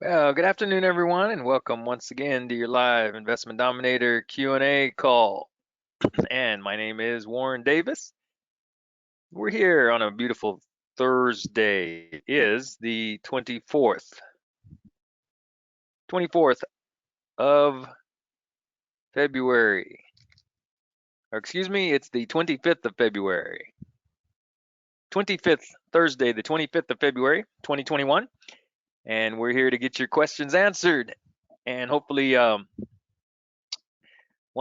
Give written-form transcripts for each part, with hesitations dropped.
Well, good afternoon, everyone, and welcome once again to your live Investment Dominator Q&A call. And my name is Warren Davis. We're here on a beautiful Thursday. It is the 24th of February. Or excuse me, it's the 25th of February. 25th, Thursday, the 25th of February, 2021. And we're here to get your questions answered. And hopefully, want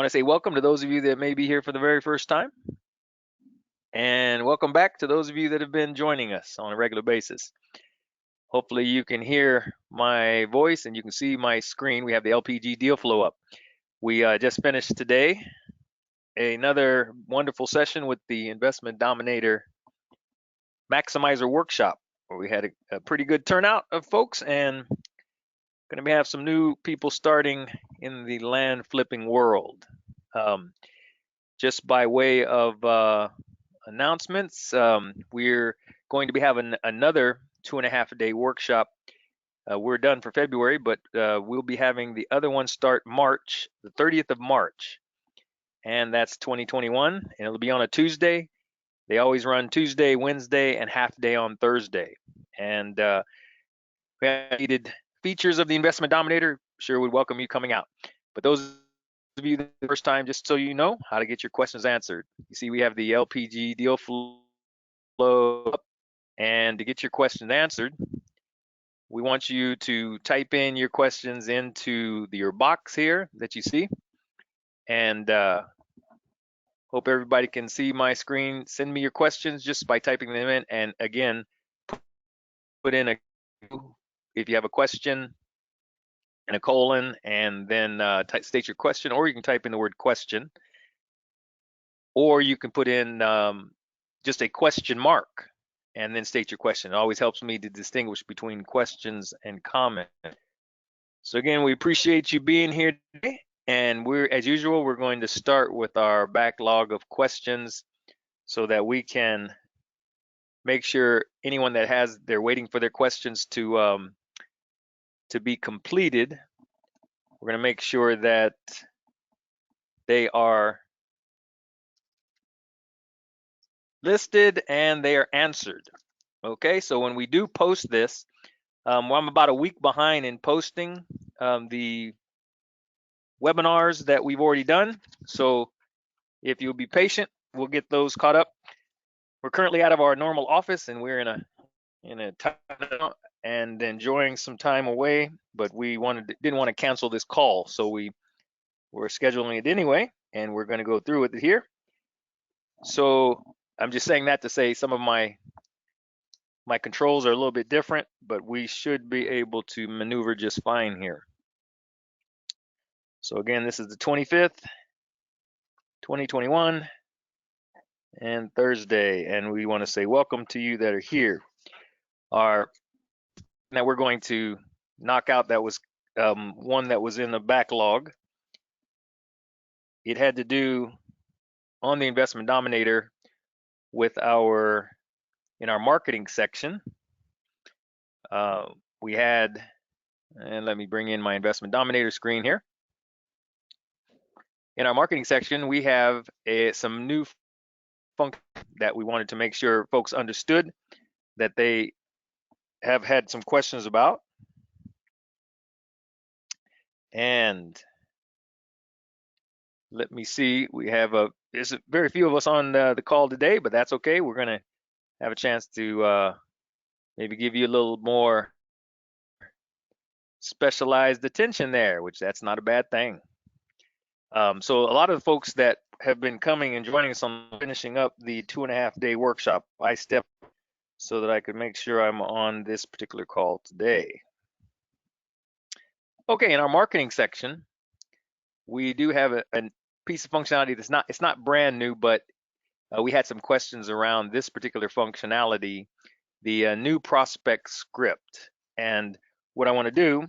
to say welcome to those of you that may be here for the very first time. And welcome back to those of you that have been joining us on a regular basis. Hopefully you can hear my voice and you can see my screen. We have the LPG deal flow up. We just finished today another wonderful session with the Investment Dominator Maximizer Workshop, where we had a pretty good turnout of folks and going to have some new people starting in the land flipping world. Just by way of announcements, we're going to be having another 2.5-day workshop. We're done for February, but we'll be having the other one start March, the 30th of March, and that's 2021, and it'll be on a Tuesday. They always run Tuesday, Wednesday, and half day on Thursday. And we have needed features of the Investment Dominator. Sure would welcome you coming out. But those of you the first time, just so you know how to get your questions answered. You see, we have the LPG deal flow up, and to get your questions answered, we want you to type in your questions into your box here that you see, and hope everybody can see my screen. Send me your questions just by typing them in, and again, put in if you have a question and a colon, and then state your question, or you can type in the word question, or you can put in just a question mark and then state your question. It always helps me to distinguish between questions and comment. So again, we appreciate you being here today, and as usual, we're going to start with our backlog of questions so that we can make sure anyone that they're waiting for their questions to be completed. We're going to make sure that they are listed and they are answered. Okay, so when we do post this, well, I'm about a week behind in posting the webinars that we've already done. So if you'll be patient, we'll get those caught up. We're currently out of our normal office and we're in a time and enjoying some time away, but we didn't want to cancel this call, so we're scheduling it anyway, and we're going to go through with it here. So I'm just saying that to say some of my controls are a little bit different, but we should be able to maneuver just fine here. So again, this is the 25th, 2021, and Thursday, and we want to say welcome to you that are here. Now we're going to knock out that was one that was in the backlog. It had to do on the Investment Dominator with in our marketing section. We had, and let me bring in my Investment Dominator screen here. In our marketing section, we have some new function that we wanted to make sure folks understood that they have had some questions about. And let me see, we have there's very few of us on the call today, but that's okay. We're going to have a chance to maybe give you a little more specialized attention there, which that's not a bad thing. So a lot of the folks that have been coming and joining us on finishing up the 2.5-day workshop, I stepped so that I could make sure I'm on this particular call today. Okay, in our marketing section, we do have a piece of functionality it's not brand new, but we had some questions around this particular functionality, the new prospect script. And what I want to do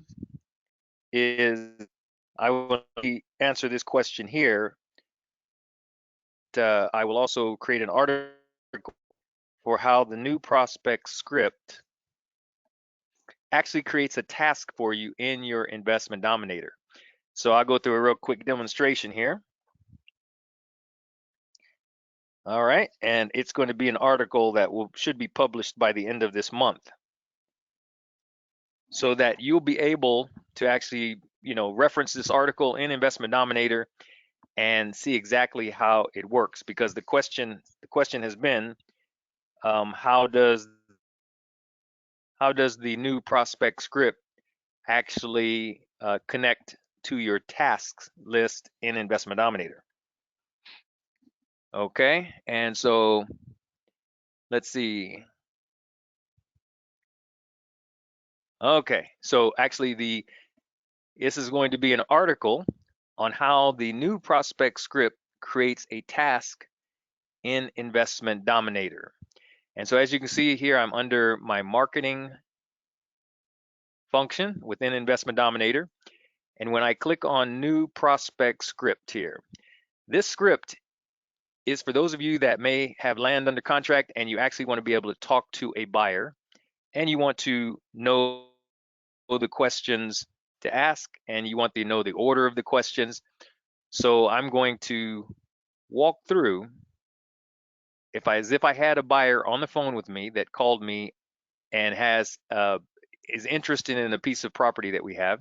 is I will answer this question here. I will also create an article for how the new prospect script actually creates a task for you in your Investment Dominator. So I'll go through a real quick demonstration here. All right, and it's going to be an article that should be published by the end of this month, so that you'll be able to actually, reference this article in Investment Dominator and see exactly how it works. Because the question has been, how does the new prospect script actually connect to your tasks list in Investment Dominator? Okay, and so let's see. Okay, so actually this is going to be an article on how the new prospect script creates a task in Investment Dominator. And so as you can see here, I'm under my marketing function within Investment Dominator. And when I click on new prospect script here, this script is for those of you that may have land under contract and you actually want to be able to talk to a buyer and you want to know the questions to ask and you want to know the order of the questions. So I'm going to walk through as if I had a buyer on the phone with me that called me and is interested in a piece of property that we have.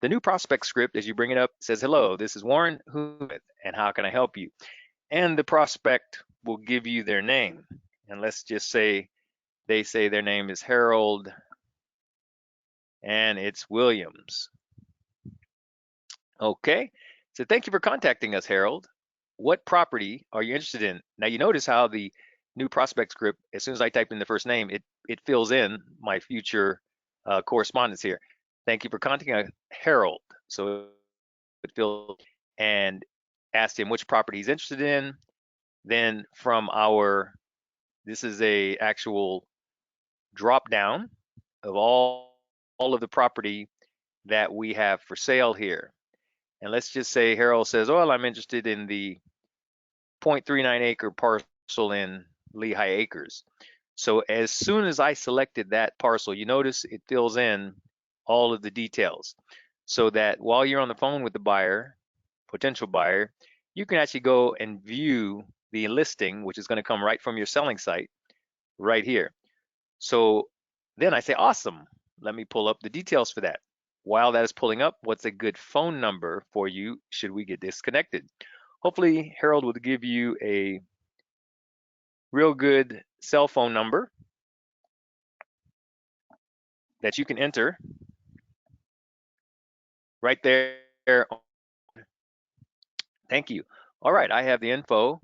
The new prospect script, as you bring it up, says, "Hello, this is Warren, and how can I help you?" And the prospect will give you their name. And let's just say they say their name is Harold and it's Williams. Okay, so thank you for contacting us, Harold. What property are you interested in? Now you notice how the new prospect script, as soon as I type in the first name, it fills in my future correspondence here. Thank you for contacting Harold. So it fills and asked him which property he's interested in. Then this is a actual drop down of all of the property that we have for sale here. And let's just say Harold says, "Oh, I'm interested in the 0.39 acre parcel in Lehigh Acres." So as soon as I selected that parcel, you notice it fills in all of the details so that while you're on the phone with the potential buyer, you can actually go and view the listing, which is going to come right from your selling site right here. So then I say, awesome, let me pull up the details for that. While that is pulling up, what's a good phone number for you should we get disconnected? Hopefully Harold will give you a real good cell phone number that you can enter right there. Thank you. All right, I have the info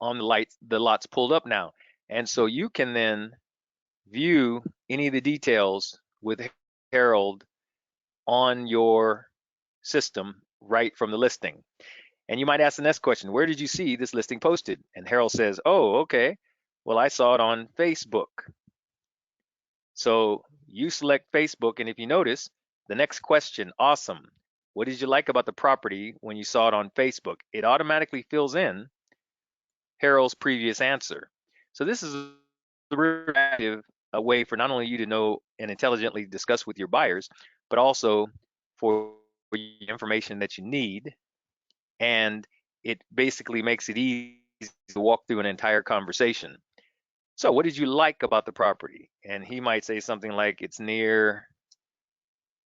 on the lots pulled up now. And so you can then view any of the details with Harold on your system right from the listing. And you might ask the next question, where did you see this listing posted? And Harold says, oh, okay, well, I saw it on Facebook. So you select Facebook, and if you notice, the next question, awesome. What did you like about the property when you saw it on Facebook? It automatically fills in Harold's previous answer. So this is a way for not only you to know and intelligently discuss with your buyers, but also for information that you need. And it basically makes it easy to walk through an entire conversation. So what did you like about the property? And he might say something like, it's near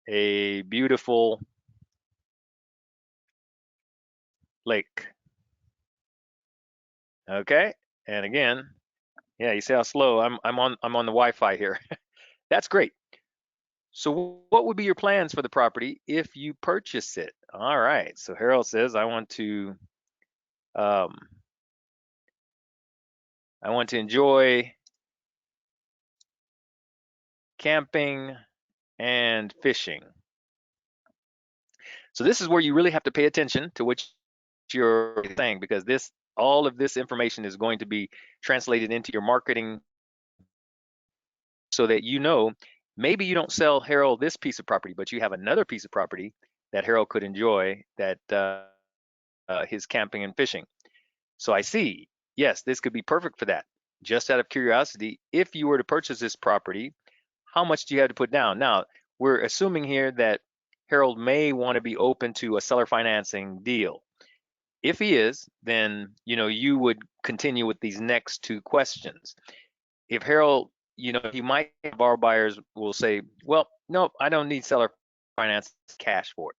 a beautiful lake. Okay. And again, yeah, you see how slow I'm on the Wi-Fi here. That's great. So what would be your plans for the property if you purchase it? All right. So Harold says, um, I want to enjoy camping and fishing. So this is where you really have to pay attention to what you're saying, because all of this information is going to be translated into your marketing so that maybe you don't sell Harold this piece of property, but you have another piece of property that Harold could enjoy, that his camping and fishing. So I see, yes, this could be perfect for that. Just out of curiosity, if you were to purchase this property, how much do you have to put down? Now, we're assuming here that Harold may want to be open to a seller financing deal. If he is, then you would continue with these next two questions. If Harold, he might have our buyers will say, well, no, I don't need seller finance, cash for it.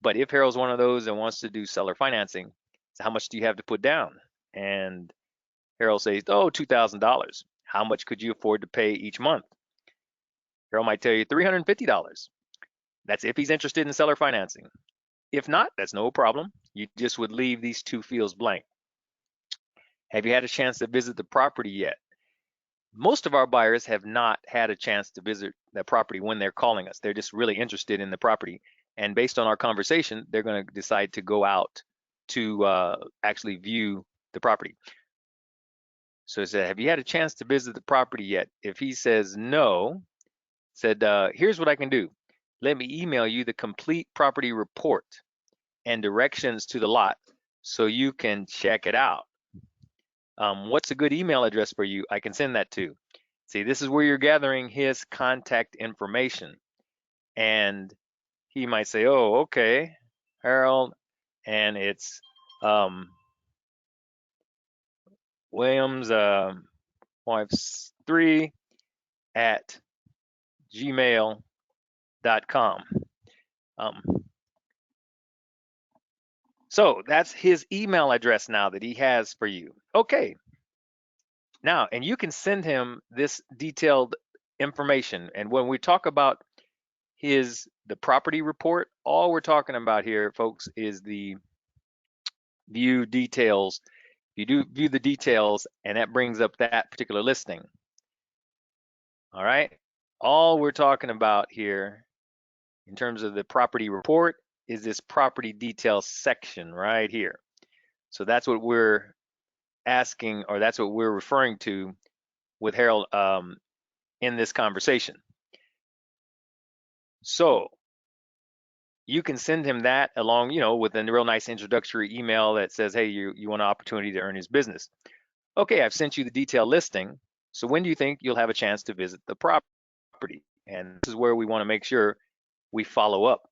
But if Harold's one of those that wants to do seller financing, so how much do you have to put down? And Harold says, oh, $2,000. How much could you afford to pay each month? Harold might tell you $350. That's if he's interested in seller financing. If not, that's no problem. You just would leave these two fields blank. Have you had a chance to visit the property yet? Most of our buyers have not had a chance to visit the property when they're calling us. They're just really interested in the property. And based on our conversation, they're going to decide to go out to actually view the property. So I said, have you had a chance to visit the property yet? If he says no, said, here's what I can do. Let me email you the complete property report and directions to the lot so you can check it out. What's a good email address for you? I can send that to. See, this is where you're gathering his contact information. And he might say, oh, okay, Harold, and it's Williams 53 at gmail.com. So that's his email address now that he has for you. Okay. Now, and you can send him this detailed information. And when we talk about the property report, all we're talking about here, folks, is the view details. You do view the details, and that brings up that particular listing. All right. All we're talking about here in terms of the property report is this property details section right here. So that's what we're asking, or that's what we're referring to with Harold in this conversation. So you can send him that along, with a real nice introductory email that says, hey, you want an opportunity to earn his business. Okay, I've sent you the detailed listing. So when do you think you'll have a chance to visit the property? And this is where we want to make sure we follow up.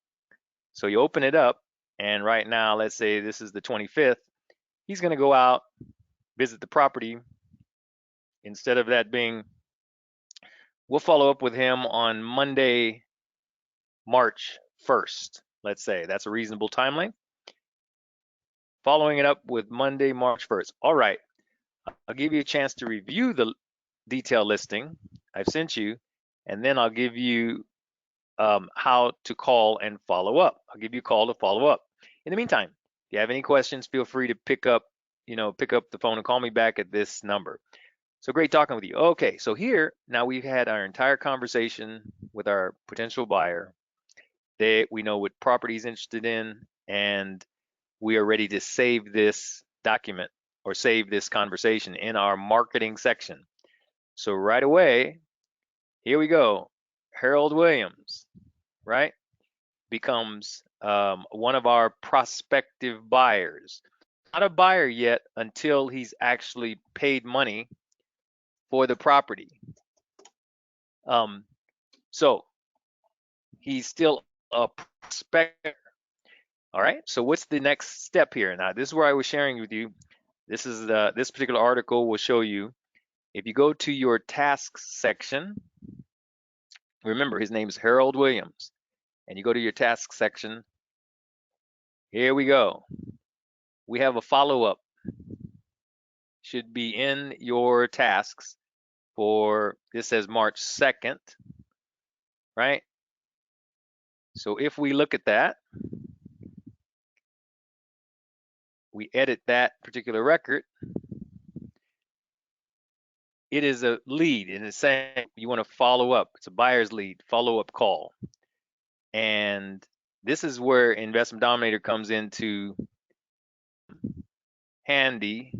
So you open it up, and right now, let's say this is the 25th. He's going to go out, visit the property. Instead of that being, we'll follow up with him on Monday, March 1st. Let's say that's a reasonable timeline. Following it up with Monday, March 1st. All right, I'll give you a chance to review the detail listing I've sent you, and then I'll give you how to call and follow up. I'll give you a call to follow up. In the meantime, if you have any questions, feel free to pick up the phone and call me back at this number. So great talking with you. Okay, so here, now we've had our entire conversation with our potential buyer. We know what property he's interested in, and we are ready to save this document or save this conversation in our marketing section. So right away, here we go. Harold Williams, right, becomes one of our prospective buyers. Not a buyer yet until he's actually paid money for the property. So he's still a prospector. All right, so what's the next step here? Now, this is where I was sharing with you. This particular article will show you. If you go to your tasks section, remember his name is Harold Williams, and you go to your tasks section. Here we go. We have a follow-up. Should be in your tasks for, this says March 2nd, right? So if we look at that, we edit that particular record, it is a lead, and it's saying you want to follow up. It's a buyer's lead, follow-up call. And this is where Investment Dominator comes into handy.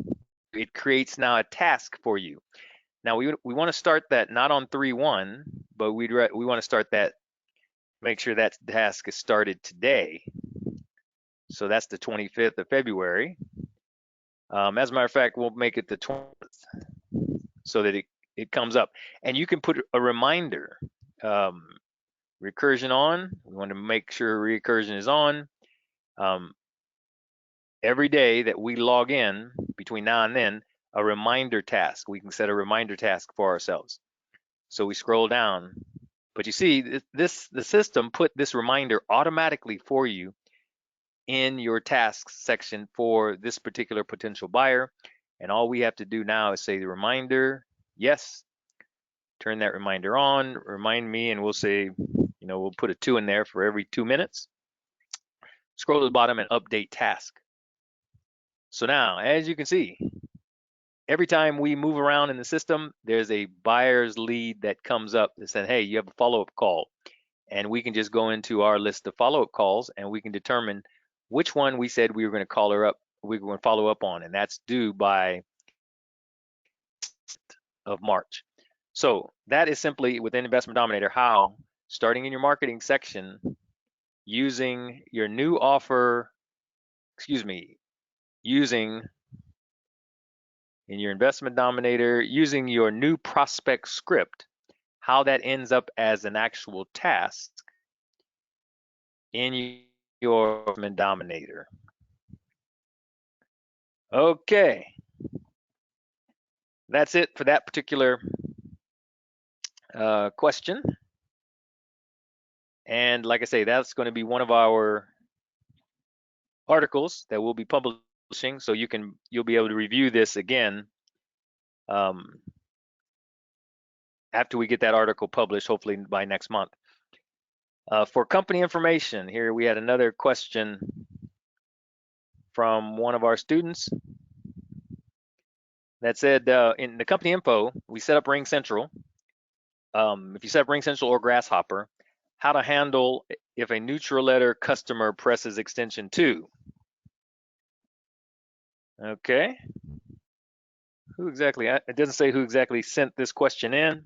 It creates now a task for you. Now we want to start that not on 3/1, but we want to start that, make sure that task is started today. So that's the 25th of February. As a matter of fact, we'll make it the 20th so that it comes up. And you can put a reminder recursion on. We want to make sure recursion is on. Every day that we log in between now and then, a reminder task. We can set a reminder task for ourselves. So we scroll down, but you see the system put this reminder automatically for you in your tasks section for this particular potential buyer. And all we have to do now is say the reminder, yes, turn that reminder on, remind me, and we'll say, we'll put a 2 in there for every 2 minutes. Scroll to the bottom and update task. So now, as you can see, every time we move around in the system, there's a buyer's lead that comes up that says, hey, you have a follow-up call. And we can just go into our list of follow-up calls and we can determine which one we said we were going to call her up, we were going to follow up on, and that's due by of March. So that is simply within Investment Dominator how, starting in your marketing section, using your new offer, using in your Investment Dominator, using your new prospect script, how that ends up as an actual task in your Investment Dominator. Okay, that's it for that particular question. And like I say, that's going to be one of our articles that we'll be publishing, so you'll be able to review this again after we get that article published, hopefully by next month. For company information, here we had another question from one of our students that said, in the company info, we set up Ring Central. If you set up Ring Central or Grasshopper, how to handle if a neutral letter customer presses extension 2. Okay. Who exactly? It doesn't say who exactly sent this question in.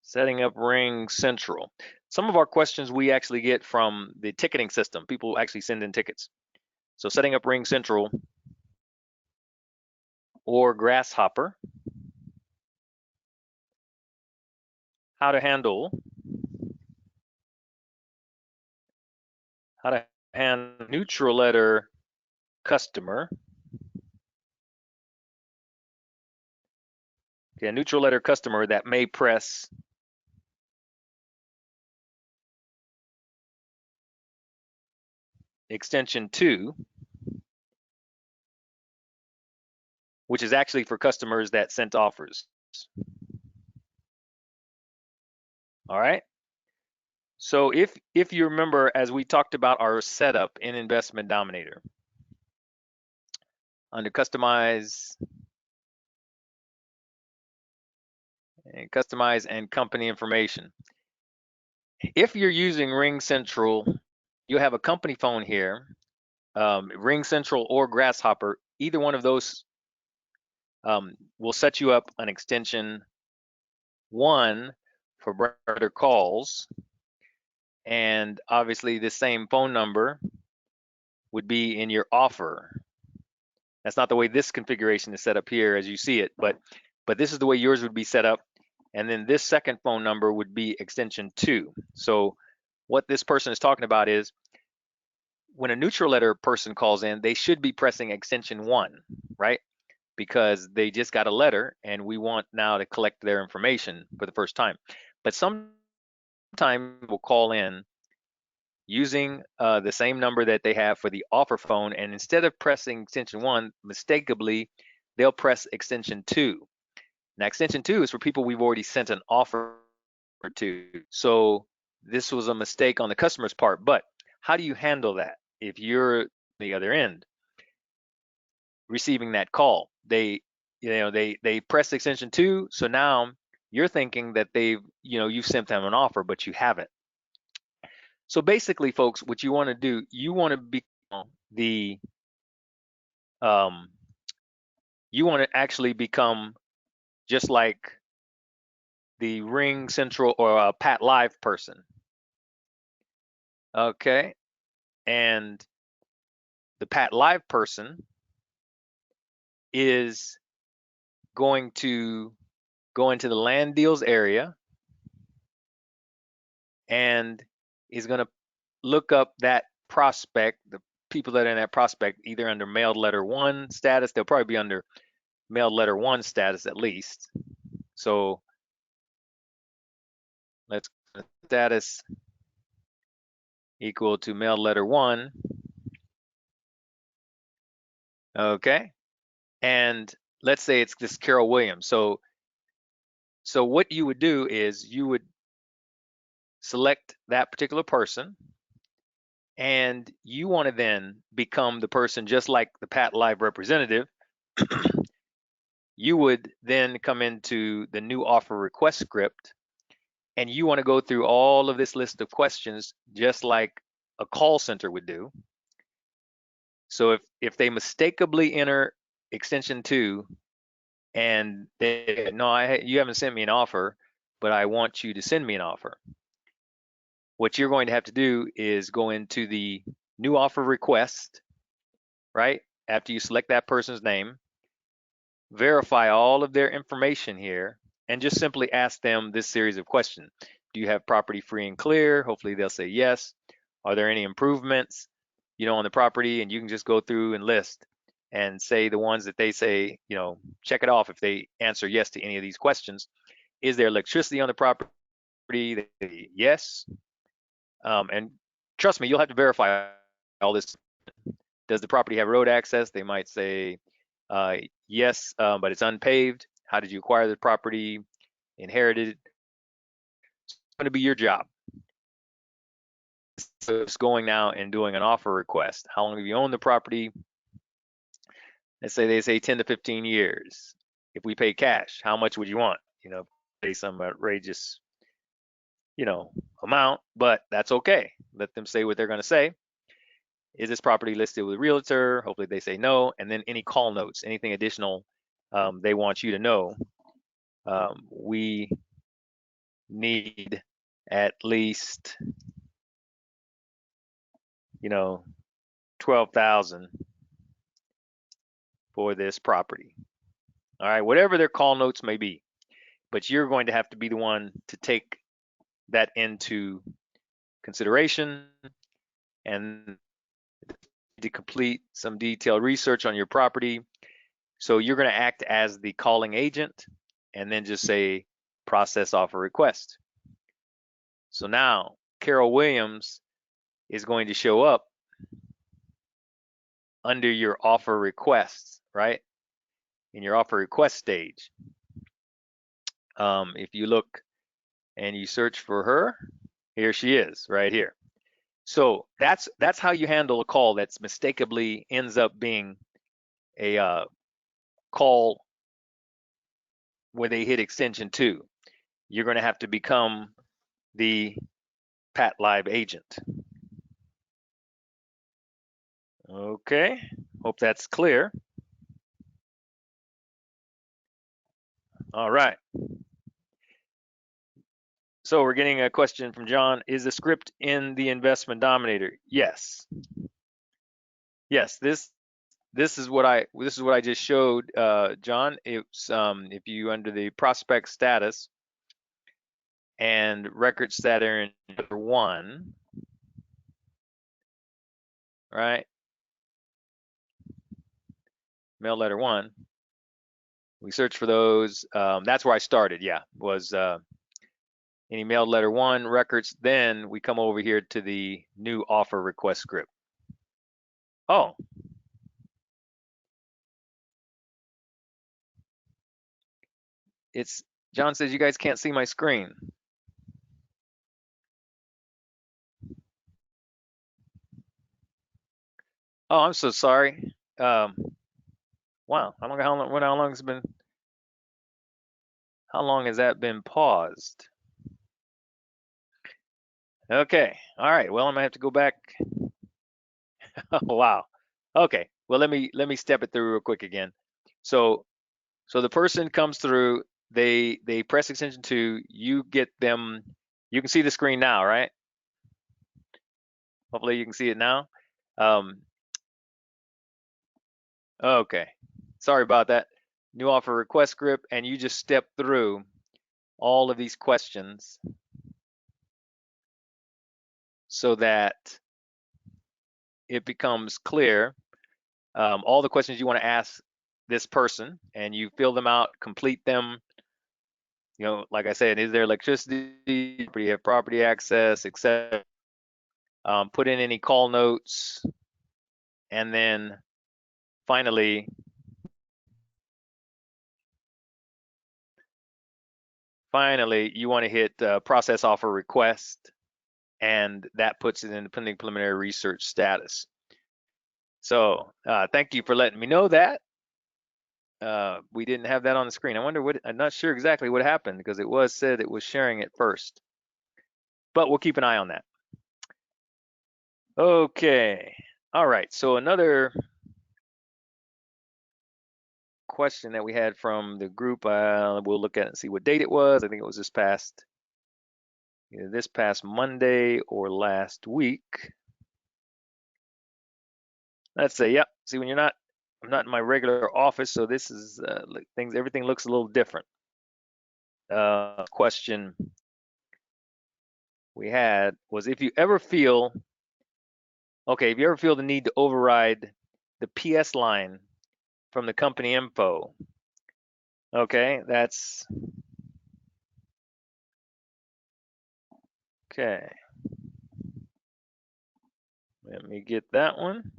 Setting up Ring Central. Some of our questions we actually get from the ticketing system. People actually send in tickets. So setting up Ring Central or Grasshopper. How to handle neutral letter customer. Okay, a neutral letter customer that may press extension 2, which is actually for customers that sent offers. All right. So if you remember, as we talked about our setup in Investment Dominator, under customize and company information, if you're using Ring Central, you have a company phone here, Ring Central or Grasshopper. Either one of those will set you up an extension 1 for brother calls, and obviously the same phone number would be in your offer. That's not the way this configuration is set up here as you see it, but this is the way yours would be set up. And then this second phone number would be extension 2. So what this person is talking about is when a neutral letter person calls in, they should be pressing extension 1, right? Because they just got a letter and we want now to collect their information for the first time. But sometimes we'll call in using the same number that they have for the offer phone, and instead of pressing extension 1, mistakenly, they'll press extension 2. Now, extension 2 is for people we've already sent an offer to. So this was a mistake on the customer's part, but how do you handle that if you're the other end receiving that call? They press extension 2, so now you're thinking that you've sent them an offer, but you haven't. So basically, folks, what you want to do, you want to become you want to actually become just like the Ring Central or a Pat Live person. Okay. And the Pat Live person is going to go into the land deals area, and he's going to look up that prospect, the people that are in that prospect, either under mailed letter one status. They'll probably be under mailed letter one status at least. So let's status equal to mailed letter one. Okay. And let's say it's this Carol Williams. So what you would do is you would select that particular person, and you want to then become the person just like the Pat Live representative. You would then come into the new offer request script, and you want to go through all of this list of questions just like a call center would do. So if they mistakenly enter extension 2 and they no, you haven't sent me an offer, but I want you to send me an offer. What you're going to have to do is go into the new offer request, right? After you select that person's name, verify all of their information here, and just simply ask them this series of questions. Do you have property free and clear? Hopefully they'll say yes. Are there any improvements, on the property? And you can just go through and list and say the ones that they say, check it off if they answer yes to any of these questions. Is there electricity on the property? Yes. And trust me, you'll have to verify all this. Does the property have road access? They might say yes, but it's unpaved. How did you acquire the property? Inherited? It's going to be your job. So it's going now and doing an offer request. How long have you owned the property? Let's say they say 10 to 15 years. If we pay cash, how much would you want? Pay some outrageous, amount, but that's okay. Let them say what they're going to say. Is this property listed with a realtor? Hopefully they say no. And then any call notes, anything additional they want you to know. We need at least, 12,000 for this property. All right, whatever their call notes may be, but you're going to have to be the one to take that into consideration and to complete some detailed research on your property. So you're going to act as the calling agent and then just say process offer request. So now Carol Williams is going to show up under your offer requests, right? In your offer request stage. If you look and you search for her, here she is right here. So that's how you handle a call that's mistakenly ends up being a call where they hit extension 2. You're going to have to become the Pat Live agent. Okay, hope that's clear. All right. So we're getting a question from John. Is the script in the Investment Dominator? Yes. Yes, this is what I just showed, John. It's if you under the prospect status and records that are in letter 1, right? Mail letter 1. We search for those. That's where I started. Yeah, was any mail letter 1 records. Then we come over here to the new offer request script. Oh. It's John says you guys can't see my screen. Oh, I'm so sorry. Wow, how long has it been? How long has that been paused? Okay, all right. Well, I'm gonna have to go back. Oh, wow. Okay. Well, let me step it through real quick again. So the person comes through. They press extension 2. You get them. You can see the screen now, right? Hopefully you can see it now. Okay. Sorry about that. new offer request script, and you just step through all of these questions so that it becomes clear, all the questions you want to ask this person, and you fill them out, complete them. Like I said, is there electricity? Do you have property access, etc. Put in any call notes, and then finally, you want to hit process offer request, and that puts it in the pending preliminary research status. So thank you for letting me know that. We didn't have that on the screen. I'm not sure exactly what happened because it was said it was sharing it first, but we'll keep an eye on that. Okay. All right. So another question that we had from the group, we'll look at it and see what date it was. I think it was either this past Monday or last week. Let's say, yep. See, I'm not in my regular office, so this is everything looks a little different. Question we had was if you ever feel the need to override the PS line from the company info. Okay, that's okay. Let me get that one.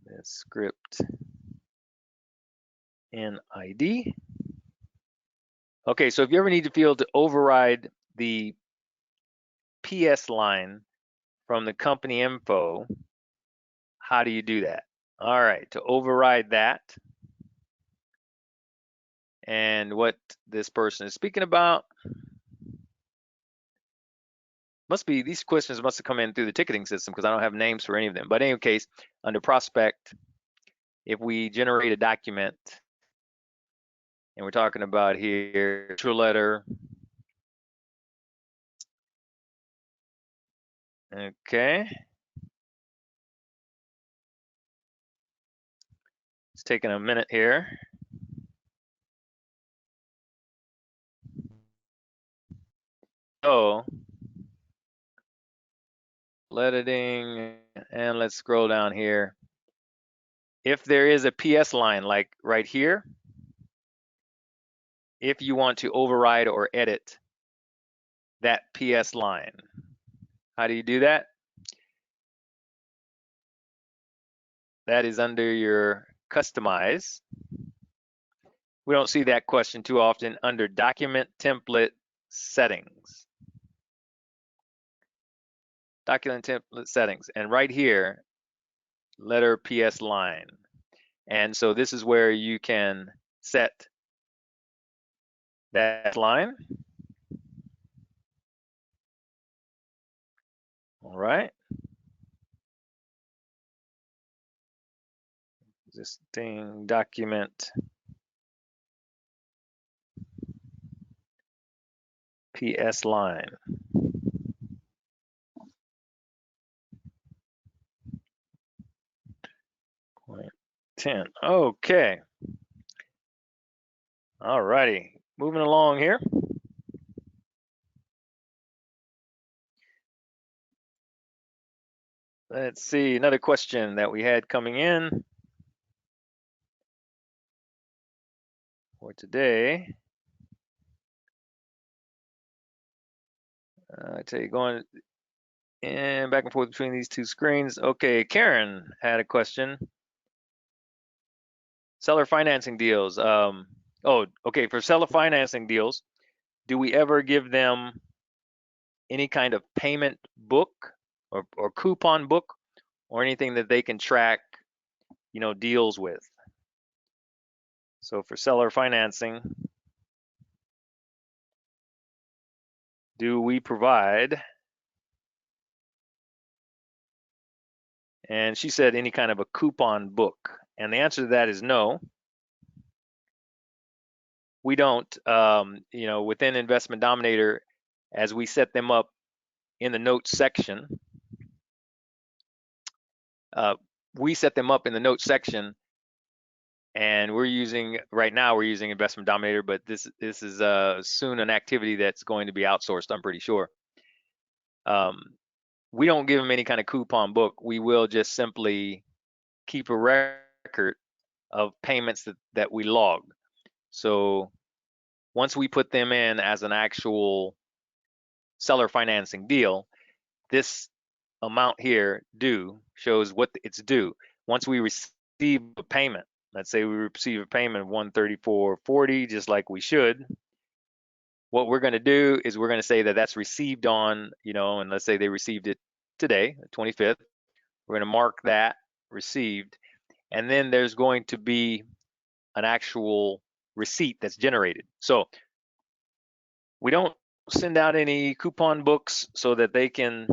The script NID. Okay, so if you ever need to feel to override the PS line from the company info, how do you do that? All right, to override that, and what this person is speaking about these questions must have come in through the ticketing system because I don't have names for any of them. But in any case, under prospect, if we generate a document, and we're talking about here intro letter, okay, it's taking a minute here. So editing, and let's scroll down here. If there is a PS line like right here, if you want to override or edit that PS line, how do you do that? That is under your customize. We don't see that question too often under document template settings. Document template settings, and right here, letter PS line. And so this is where you can set that line. All right. Existing document PS line. 10. Okay. All righty. Moving along here. Let's see, another question that we had coming in for today. I tell you, going and back and forth between these two screens. Okay, Karen had a question. Seller financing deals. Okay, for seller financing deals, do we ever give them any kind of payment book or coupon book or anything that they can track, deals with? So for seller financing, do we provide? And she said any kind of a coupon book. And the answer to that is no. We don't, within Investment Dominator, as we set them up in the notes section, we set them up in the notes section, and right now we're using Investment Dominator, but this is soon an activity that's going to be outsourced, I'm pretty sure. We don't give them any kind of coupon book. We will just simply keep a record of payments that we log. So once we put them in as an actual seller financing deal, this amount here due shows what it's due. Once we receive a payment, let's say we receive a payment of 134.40, just like we should, what we're going to do is we're going to say that that's received on, and let's say they received it today, the 25th. We're going to mark that received, and then there's going to be an actual receipt that's generated. So we don't send out any coupon books so that they can,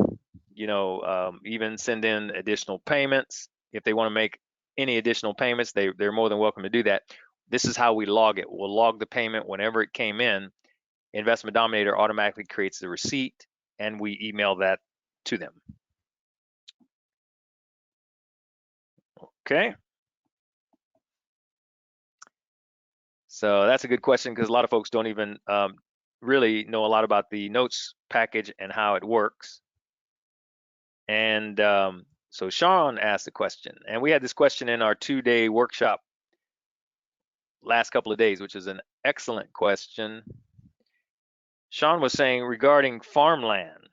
even send in additional payments. If they want to make any additional payments, they're more than welcome to do that. This is how we log it. We'll log the payment whenever it came in. Investment Dominator automatically creates the receipt, and we email that to them. Okay. So that's a good question, because a lot of folks don't even really know a lot about the notes package and how it works. And so Sean asked the question, and we had this question in our 2-day workshop last couple of days, which is an excellent question. Sean was saying regarding farmland.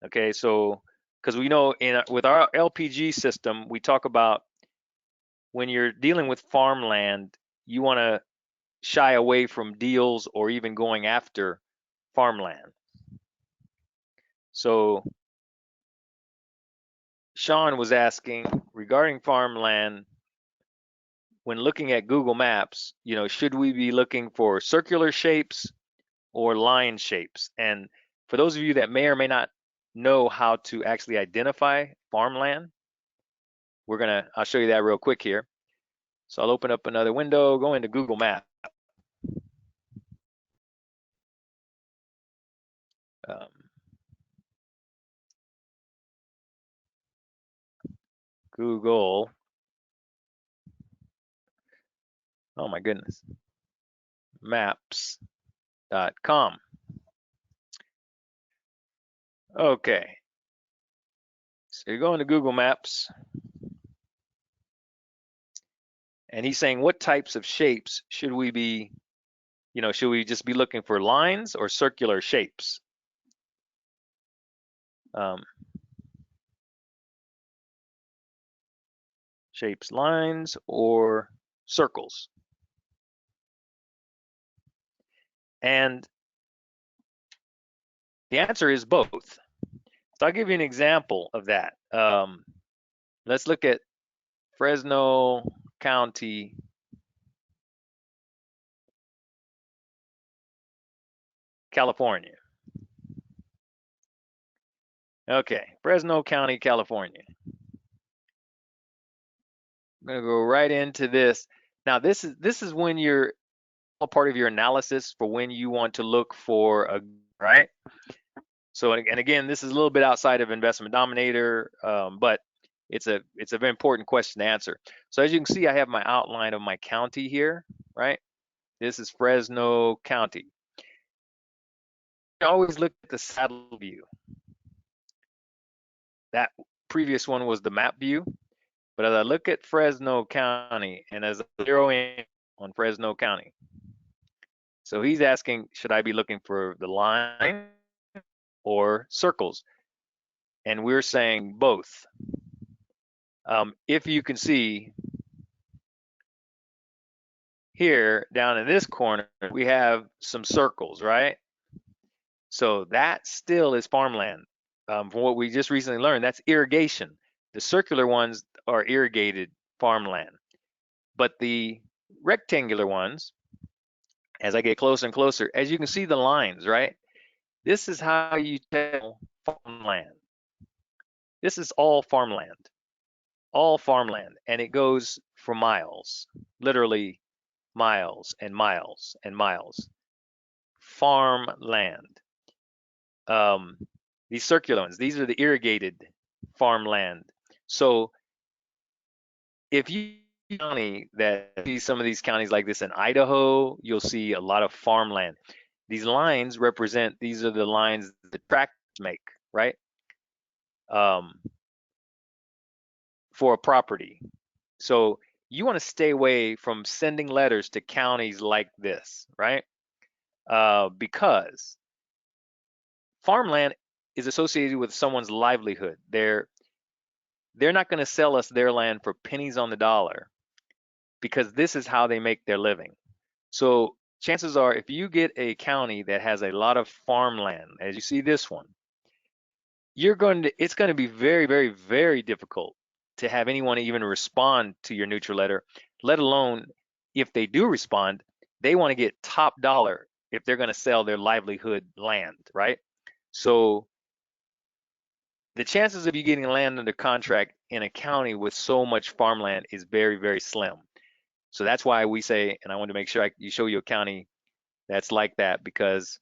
Okay, so because we know with our LPG system, we talk about when you're dealing with farmland, you want to shy away from deals or even going after farmland. So Sean was asking regarding farmland, when looking at Google Maps, should we be looking for circular shapes or line shapes? And for those of you that may or may not know how to actually identify farmland, I'll show you that real quick here. So I'll open up another window, go into Google Maps. Google, oh my goodness, maps.com. Okay, so you go into Google Maps, and he's saying what types of shapes should we be, should we just be looking for lines or circular shapes? Shapes, lines, or circles? And the answer is both. So I'll give you an example of that. Let's look at Fresno County, California. Okay, Fresno County, California. I'm gonna go right into this. Now this is when you're a part of your analysis for when you want to look for a, right? So, and again, this is a little bit outside of Investment Dominator, but it's a very important question to answer. So as you can see, I have my outline of my county here, right? This is Fresno County. I always look at the satellite view. That previous one was the map view, but as I look at Fresno County and as I zero in on Fresno County, so he's asking, should I be looking for the line or circles? And we're saying both. If you can see here down in this corner, we have some circles, right? So that still is farmland. From what we just recently learned, that's irrigation. The circular ones are irrigated farmland. But the rectangular ones, as I get closer and closer, as you can see the lines, right? This is how you tell farmland. This is all farmland, and it goes for miles, literally miles and miles and miles. Farmland. These circular ones, these are the irrigated farmland So if you county that see some of these counties like this in Idaho, you'll see a lot of farmland. These lines represent, these are the lines the tractors make, right? Um, for a property. So you want to stay away from sending letters to counties like this, right? Because farmland is associated with someone's livelihood. They're not going to sell us their land for pennies on the dollar because this is how they make their living. So chances are, if you get a county that has a lot of farmland, as you see this one, it's going to be very, very, very difficult to have anyone even respond to your neutral letter, let alone if they do respond, they want to get top dollar if they're going to sell their livelihood land, right? So the chances of you getting land under contract in a county with so much farmland is very, very slim. So that's why we say, and I want to make sure you show you a county that's like that, because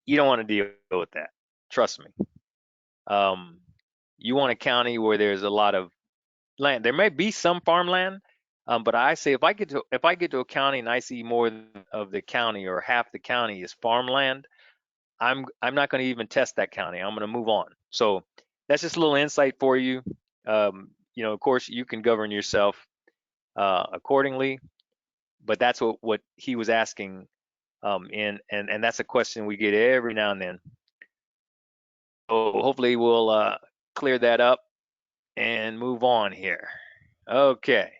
you don't want to deal with that. Trust me. Um, you want a county where there's a lot of land. There may be some farmland, but I say if I get to a county and I see more of the county or half the county is farmland, I'm not going to even test that county. I'm going to move on. So that's just a little insight for you. Of course, you can govern yourself accordingly, but that's what he was asking. And that's a question we get every now and then. So hopefully we'll clear that up and move on here. Okay.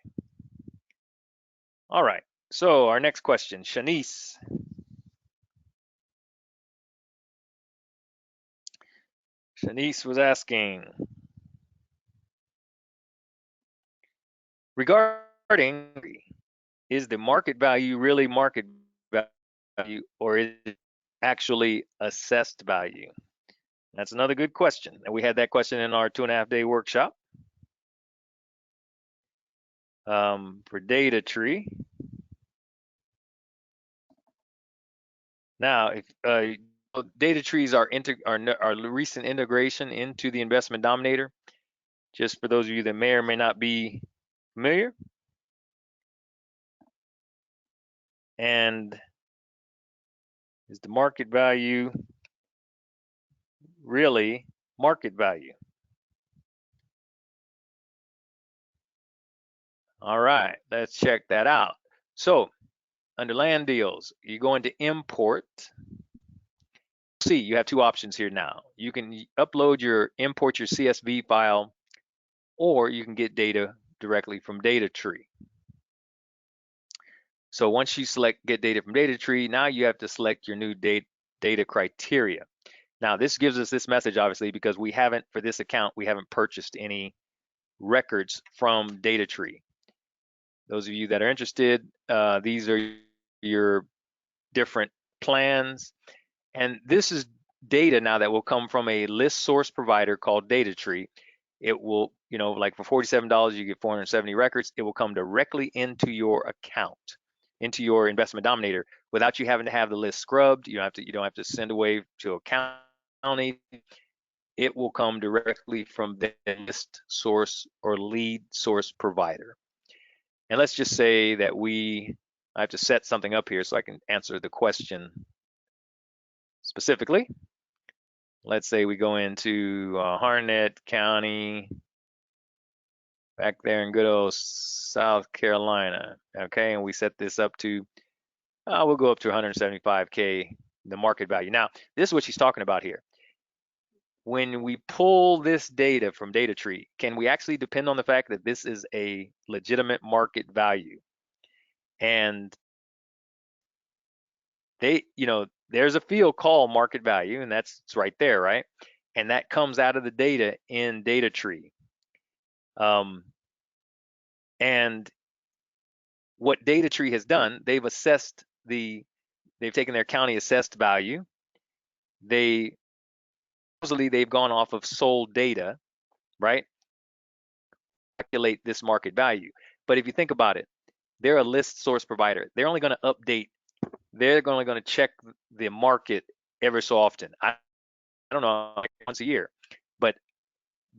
All right. So our next question, Shanice. Shanice was asking regarding, is the market value really market value, or is it actually assessed value? That's another good question. And we had that question in our 2.5-day workshop for data tree. Now, if data trees are recent integration into the Investment Dominator, just for those of you that may or may not be familiar. And is the market value really market value? All right, let's check that out. So under land deals, you go into import. See, you have two options here now. You can import your CSV file, or you can get data directly from data tree. So once you select get data from data tree, now you have to select your new data criteria. Now this gives us this message, obviously, because for this account, we haven't purchased any records from data tree. Those of you that are interested, these are your different plans. And this is data now that will come from a list source provider called Data Tree. It will, like for $47, you get 470 records. It will come directly into your account, into your Investment Dominator, without you having to have the list scrubbed. You don't have to send away to a county. It will come directly from the list source or lead source provider. And let's just say that I have to set something up here so I can answer the question specifically. Let's say we go into Harnett County, back there in good old South Carolina. Okay, and we set this up to, we'll go up to 175K, the market value. Now, this is what she's talking about here. When we pull this data from data tree, can we actually depend on the fact that this is a legitimate market value? And there's a field called market value, and it's right there, right? And that comes out of the data in data tree. And what data tree has done, they've taken their county assessed value. Supposedly they've gone off of sold data, right? Calculate this market value. But if you think about it, they're a list source provider. They're only going to they're only going to check the market ever so often. I don't know, like once a year. But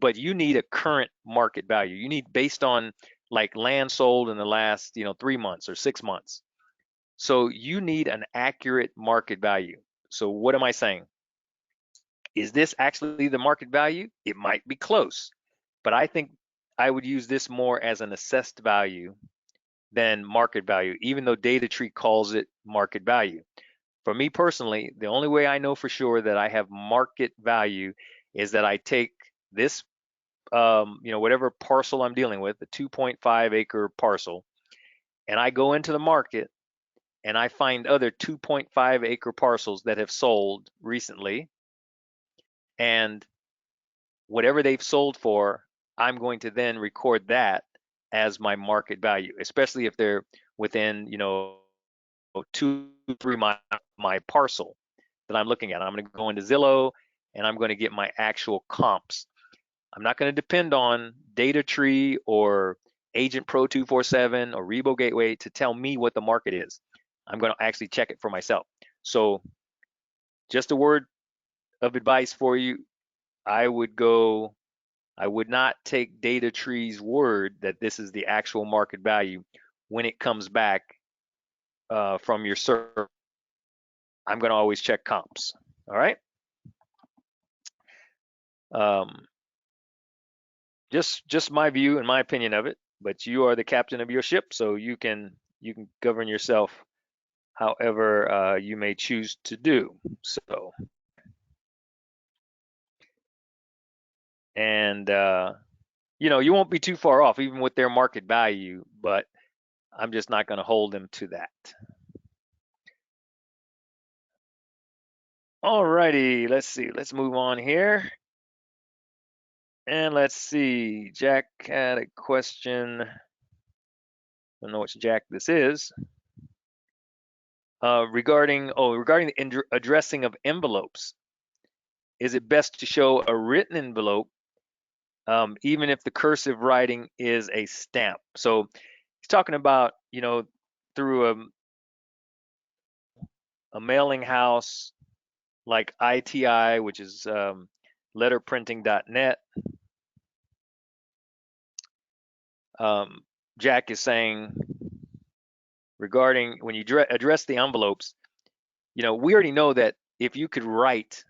but you need a current market value. You need based on like land sold in the last, 3 months or 6 months. So you need an accurate market value. So what am I saying? Is this actually the market value? It might be close, but I think I would use this more as an assessed value than market value, even though data tree calls it market value. For me personally, the only way I know for sure that I have market value is that I take this, whatever parcel I'm dealing with, the 2.5 acre parcel, and I go into the market and I find other 2.5 acre parcels that have sold recently, and whatever they've sold for, I'm going to then record that as my market value, especially if they're within, 2, 3 miles my parcel that I'm looking at. I'm going to go into Zillow and I'm going to get my actual comps. I'm not going to depend on Data Tree or Agent Pro 247 or Rebo Gateway to tell me what the market is. I'm going to actually check it for myself. So just a word of advice for you. I would not take Data Tree's word that this is the actual market value when it comes back from your server. I'm going to always check comps. All right. Um, just my view and my opinion of it, but you are the captain of your ship, so you can govern yourself however you may choose to do. So, and you won't be too far off even with their market value, but I'm just not going to hold them to that. All righty, let's see. Let's move on here. And let's see. Jack had a question. I don't know which Jack this is. Regarding the addressing of envelopes. Is it best to show a written envelope, even if the cursive writing is a stamp? So he's talking about, through a mailing house like ITI, which is letterprinting.net. Jack is saying regarding when you address the envelopes, we already know that if you could write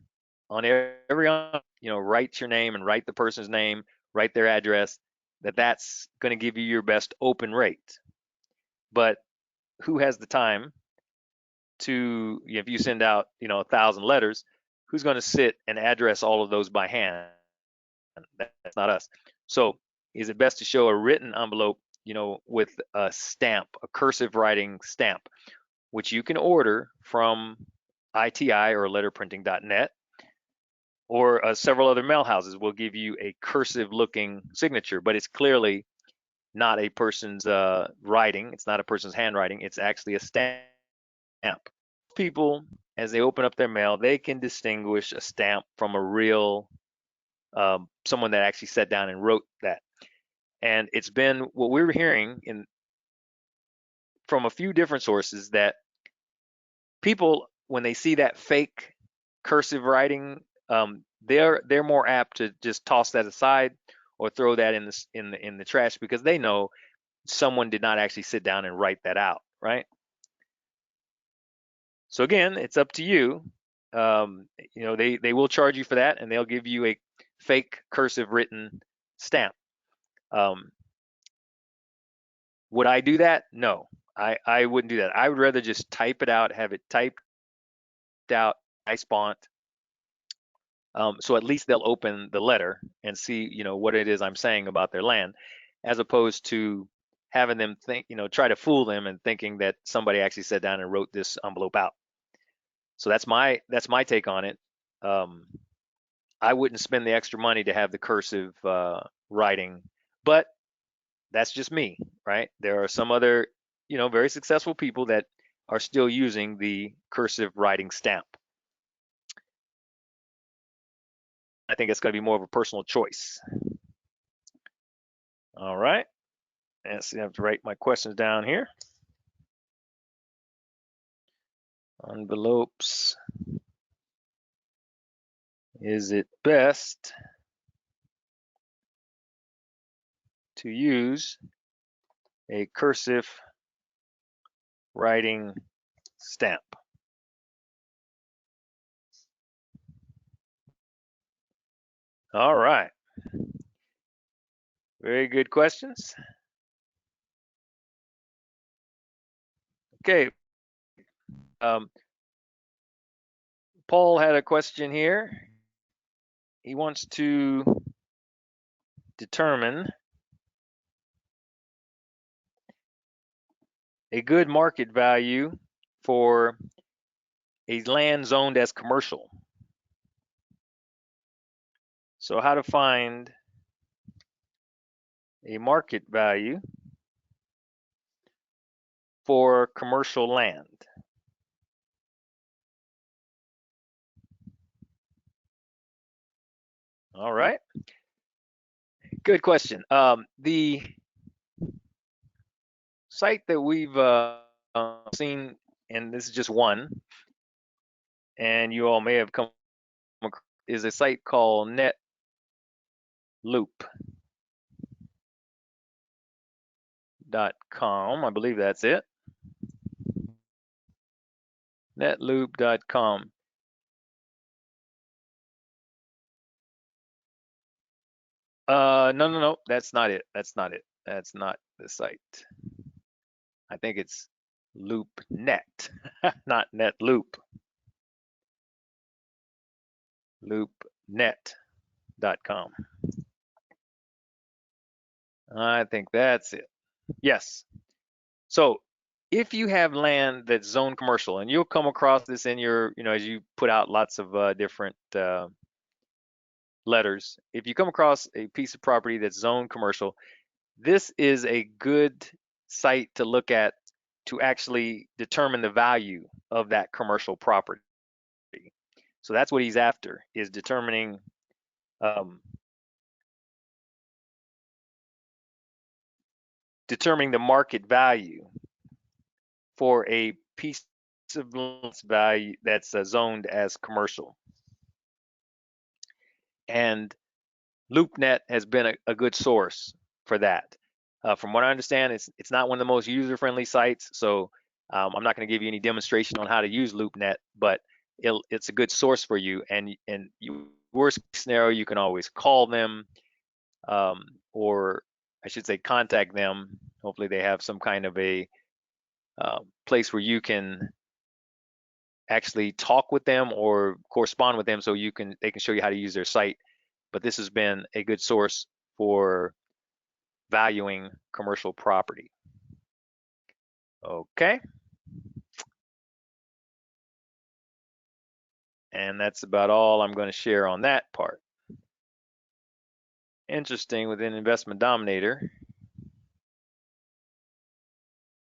on every, write your name and write the person's name, write their address, that's going to give you your best open rate. But who has the time to, if you send out, 1,000 letters, who's going to sit and address all of those by hand? That's not us. So is it best to show a written envelope, with a stamp, a cursive writing stamp, which you can order from ITI or letterprinting.net, or several other mail houses will give you a cursive looking signature, but it's clearly not a person's writing. It's not a person's handwriting. It's actually a stamp. People, as they open up their mail, they can distinguish a stamp from a real someone that actually sat down and wrote that. And it's been what we were hearing from a few different sources that people, when they see that fake cursive writing, they're more apt to just toss that aside or throw that in the trash because they know someone did not actually sit down and write that out, right? So again, it's up to you. They will charge you for that, and they'll give you a fake cursive written stamp. Would I do that? No, I wouldn't do that. I would rather just type it out, have it typed out, nice font. So at least they'll open the letter and see, what it is I'm saying about their land, as opposed to having them think, try to fool them and thinking that somebody actually sat down and wrote this envelope out. So that's my take on it. I wouldn't spend the extra money to have the cursive writing, but that's just me, right? There are some other, very successful people that are still using the cursive writing stamp. I think it's going to be more of a personal choice. All right. Let's see, I have to write my questions down here. Envelopes. Is it best to use a cursive writing stamp? All right. Very good questions. Okay. Um, Paul had a question here. He wants to determine a good market value for a land zoned as commercial. So how to find a market value for commercial land. All right. Good question. The site that we've seen, and this is just one, and you all may have come across, is a site called netloop.com. I believe that's it. netloop.com. No, that's not it. That's not it. That's not the site. I think it's LoopNet, not NetLoop. LoopNet.com. I think that's it. Yes. So if you have land that's zoned commercial, and you'll come across this in your, as you put out lots of different letters, if you come across a piece of property that's zoned commercial, this is a good site to look at to actually determine the value of that commercial property. So that's what he's after, is determining determining the market value for a piece of value that's zoned as commercial. And LoopNet has been a good source for that. From what I understand, it's not one of the most user-friendly sites, so I'm not going to give you any demonstration on how to use LoopNet, but it's a good source for you. And worst scenario, you can always call them, or I should say contact them. Hopefully they have some kind of a place where you can actually talk with them or correspond with them, so they can show you how to use their site. But this has been a good source for valuing commercial property. Okay. And that's about all I'm going to share on that part. Interesting, within Investment Dominator,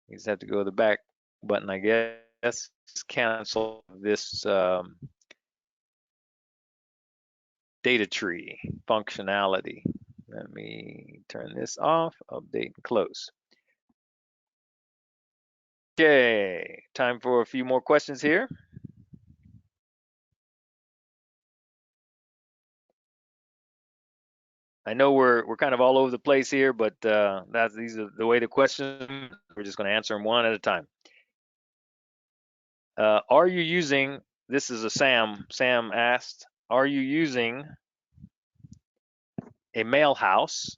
you just have to go to the back button, I guess, cancel this data tree functionality. Let me turn this off, update, and close. Okay, time for a few more questions here. I know we're kind of all over the place here, but these are the way the questions. We're just going to answer them one at a time. Are you using? This is a Sam. Sam asked, "Are you using a mail house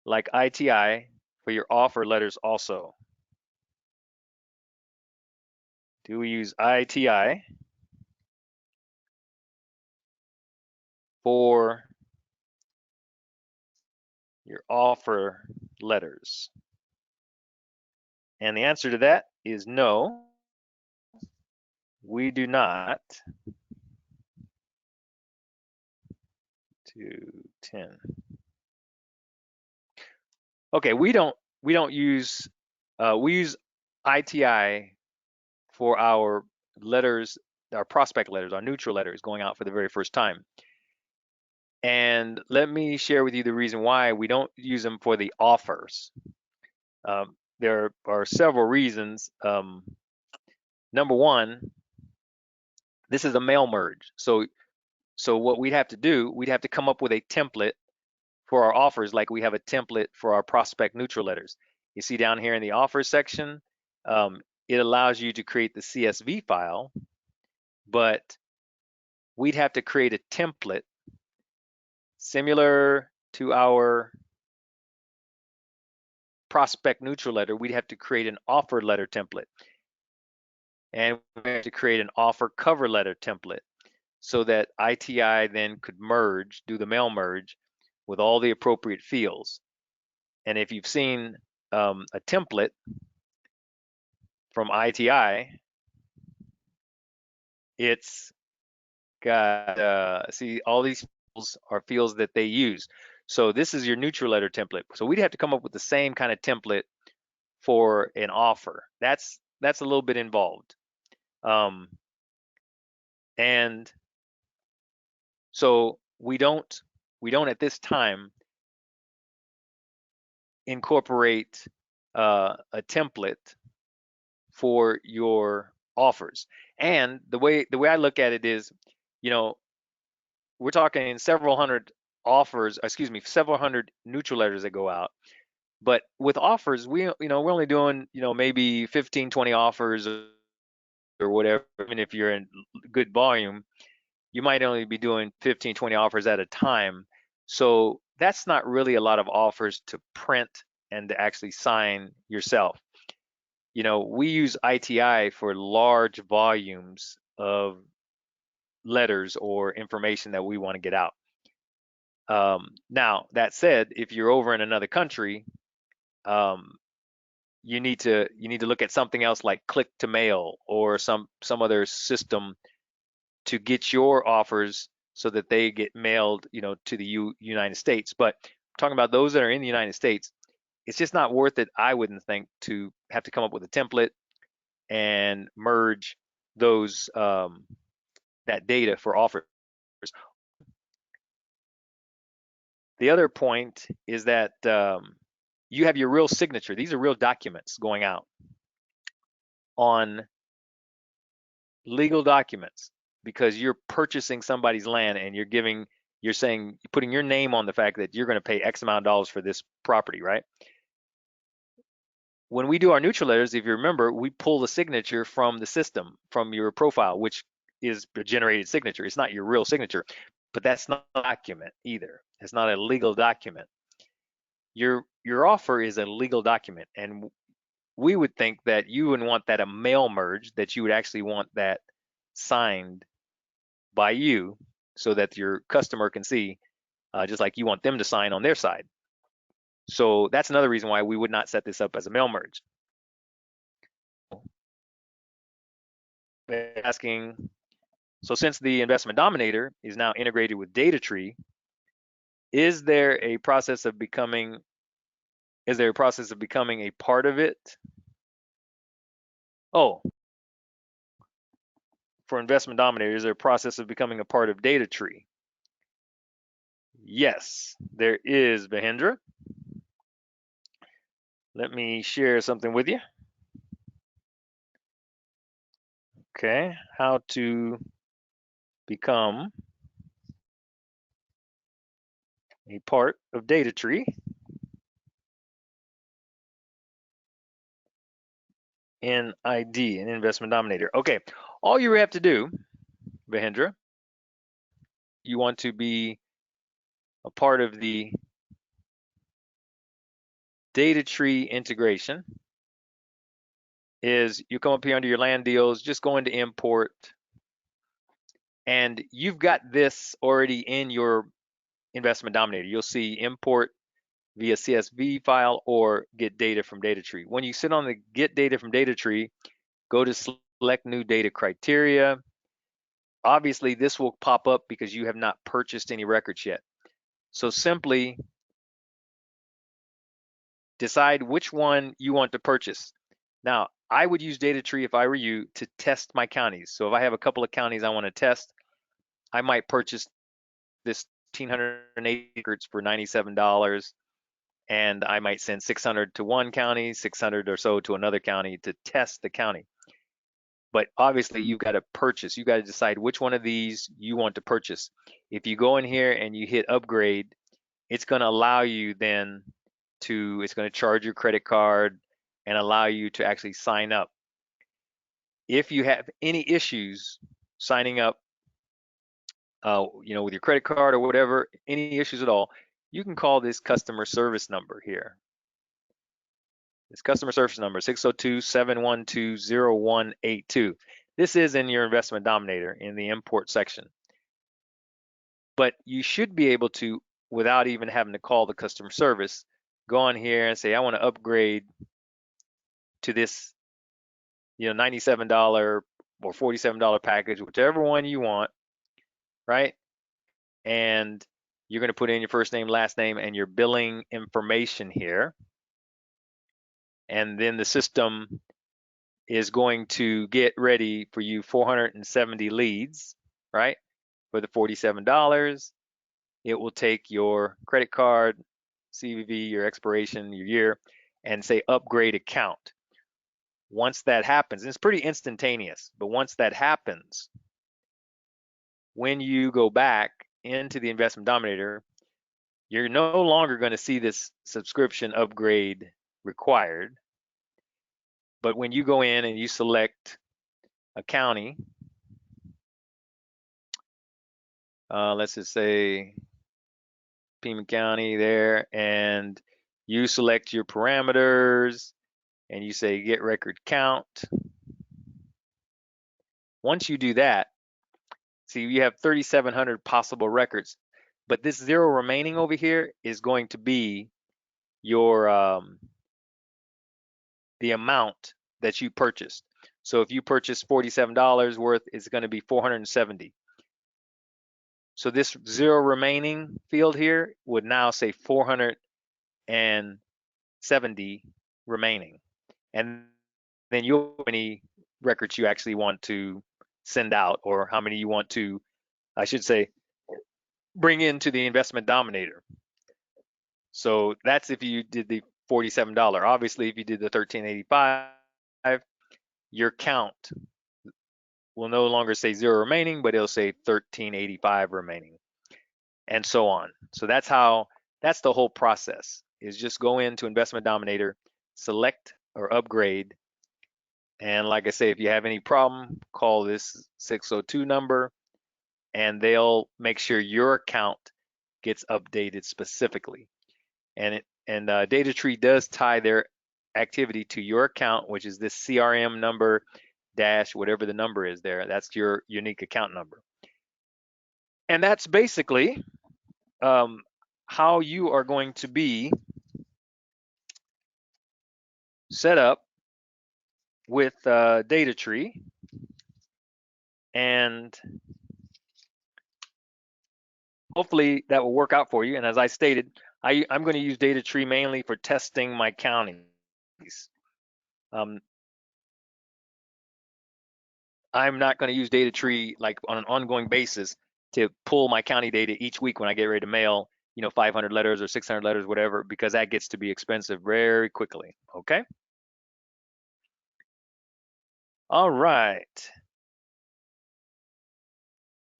like ITI for your offer letters also? Do we use ITI for your offer letters?" And the answer to that is no, we do not. 210. Okay, we don't use we use ITI for our letters, our prospect letters, our neutral letters going out for the very first time. And let me share with you the reason why we don't use them for the offers. There are several reasons. Number one, this is a mail merge. So what we'd have to do, we'd have to come up with a template for our offers, like we have a template for our prospect neutral letters. You see down here in the offers section, it allows you to create the CSV file, but we'd have to create a template similar to our prospect neutral letter. We'd have to create an offer letter template, and we have to create an offer cover letter template so that ITI then could merge, do the mail merge with all the appropriate fields. And if you've seen a template from ITI, it's got, see, all these fields are fields that they use. So this is your neutral letter template. So we'd have to come up with the same kind of template for an offer. That's a little bit involved. And so we don't at this time incorporate a template for your offers. And the way I look at it is, you know, we're talking several hundred offers, excuse me, several hundred neutral letters that go out. But with offers, we're only doing, maybe 15, 20 offers or whatever. Even if you're in good volume, you might only be doing 15, 20 offers at a time. So that's not really a lot of offers to print and to actually sign yourself. We use ITI for large volumes of letters or information that we want to get out. Now, that said, if you're over in another country, you need to look at something else like click to mail or some other system to get your offers so that they get mailed, to the United States. But talking about those that are in the United States, it's just not worth it, I wouldn't think, to have to come up with a template and merge those that data for offers. The other point is that you have your real signature. These are real documents going out on legal documents because you're purchasing somebody's land and you're putting your name on the fact that you're going to pay X amount of dollars for this property, right? When we do our neutral letters, if you remember, we pull the signature from the system, from your profile, which is a generated signature. It's not your real signature, but that's not a document either. It's not a legal document. Your offer is a legal document, and we would think that you wouldn't want that a mail merge, that you would actually want that signed by you so that your customer can see, just like you want them to sign on their side. So that's another reason why we would not set this up as a mail merge. Asking, so since the Investment Dominator is now integrated with Data Tree, is there a process of becoming a part of it? Oh, for Investment Dominator, is there a process of becoming a part of Data Tree? Yes, there is, Bahindra. Let me share something with you. Okay, how to become a part of Data Tree. NID, an Investment Dominator. Okay, all you have to do, Bahindra, you want to be a part of the Data Tree integration, is you come up here under your land deals, just go into import, and you've got this already in your Investment Dominator. You'll see import via CSV file or get data from Data Tree. When you sit on the get data from Data Tree, go to select new data criteria. Obviously, this will pop up because you have not purchased any records yet. So simply decide which one you want to purchase. Now, I would use Data Tree if I were you to test my counties. So if I have a couple of counties I want to test, I might purchase this 1,580 records for $97, and I might send 600 to one county, 600 or so to another county to test the county. But obviously, you've got to purchase. You got to decide which one of these you want to purchase. If you go in here and you hit upgrade, it's going to allow you then it's going to charge your credit card and allow you to actually sign up. If you have any issues signing up, with your credit card or whatever, any issues at all, you can call this customer service number here. This customer service number, 602-712-0182. This is in your Investment Dominator in the import section. But you should be able to, without even having to call the customer service, go on here and say, I want to upgrade to this, $97 or $47 package, whichever one you want, right? And you're going to put in your first name, last name, and your billing information here. And then the system is going to get ready for you 470 leads, right? For the $47. It will take your credit card, CVV, your expiration, your year, and say upgrade account. Once that happens, and it's pretty instantaneous, but once that happens, when you go back into the Investment Dominator, you're no longer going to see this subscription upgrade required. But when you go in and you select a county, let's just say Pima County there, and you select your parameters and you say get record count. Once you do that, see, you have 3,700 possible records, but this zero remaining over here is going to be your the amount that you purchased. So if you purchased $47 worth, it's going to be 470. So this zero remaining field here would now say 470 remaining. And then you'll how many records you actually want to send out, or how many you want to, I should say, bring into the Investment Dominator. So that's if you did the $47. Obviously, if you did the $13.85, your count will no longer say zero remaining, but it'll say $13.85 remaining, and so on. So that's the whole process, is just go into Investment Dominator, select or upgrade. And like I say, if you have any problem, call this 602 number and they'll make sure your account gets updated specifically. And DataTree does tie their activity to your account, which is this CRM number dash whatever the number is there. That's your unique account number. And that's basically how you are going to be set up with DataTree. And hopefully that will work out for you. And as I stated, I'm going to use DataTree mainly for testing my counties. I'm not going to use DataTree like on an ongoing basis to pull my county data each week when I get ready to mail, 500 letters or 600 letters, whatever, because that gets to be expensive very quickly. Okay. All right.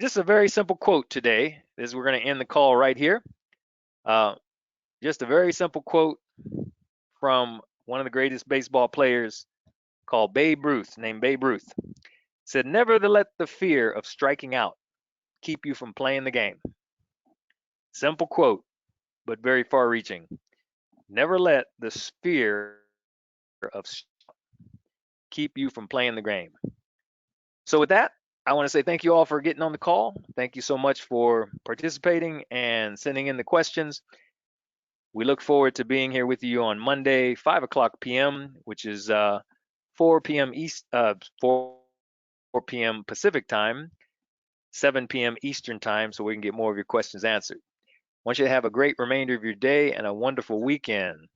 Just a very simple quote today. We're going to end the call right here. Just a very simple quote from one of the greatest baseball players called Babe Ruth, named Babe Ruth. Said, never let the fear of striking out keep you from playing the game. Simple quote, but very far reaching. Never let the fear of keep you from playing the game. So with that, I want to say thank you all for getting on the call. Thank you so much for participating and sending in the questions. We look forward to being here with you on Monday, 5 o'clock p.m., which is 4 p.m. 4 p.m. Pacific time, 7 p.m. Eastern time, so we can get more of your questions answered. I want you to have a great remainder of your day and a wonderful weekend.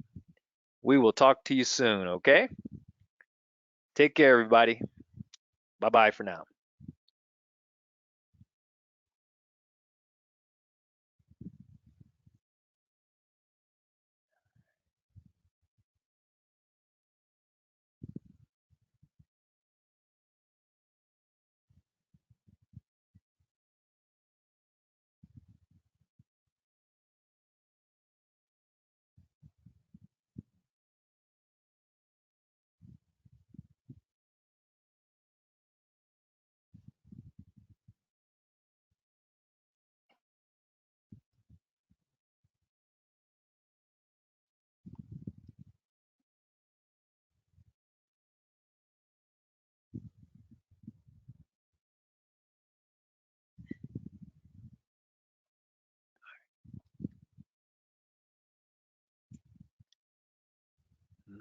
We will talk to you soon, okay? Take care, everybody. Bye-bye for now.